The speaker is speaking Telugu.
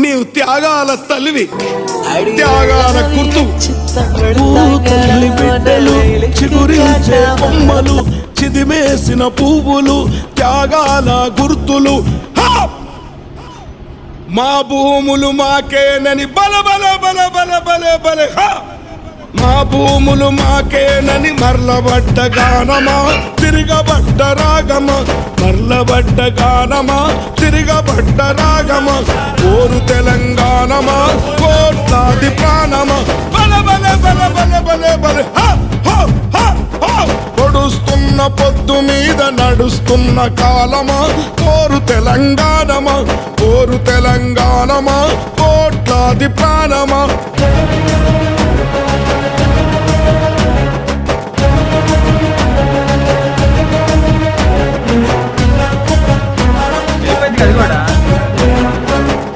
నీవు త్యాగాల తల్లివి, త్యాగాల గుర్తు. తల్లి బిడ్డలు చిగురించే కొమ్మలు, చిదిమేసిన పువ్వులు, త్యాగాల గుర్తులు. మా భూములు మాకేనని బల బల బల బల బల బల. మా భూములు మాకేనని మరలబడ్డ గానమా, తిరగబడ్డ రాగమా, మరలబడ్డ గానమా, తిరగబడ్డ రాగమా. కోరు తెలంగాణమా, కోట్లాది ప్రాణమా, బల బల బల బల బల బల. పొడుస్తున్న పొద్దు మీద నడుస్తున్న కాలమా, కోరు తెలంగాణమా, కోరు తెలంగాణమా, కోట్లాది ప్రాణమా.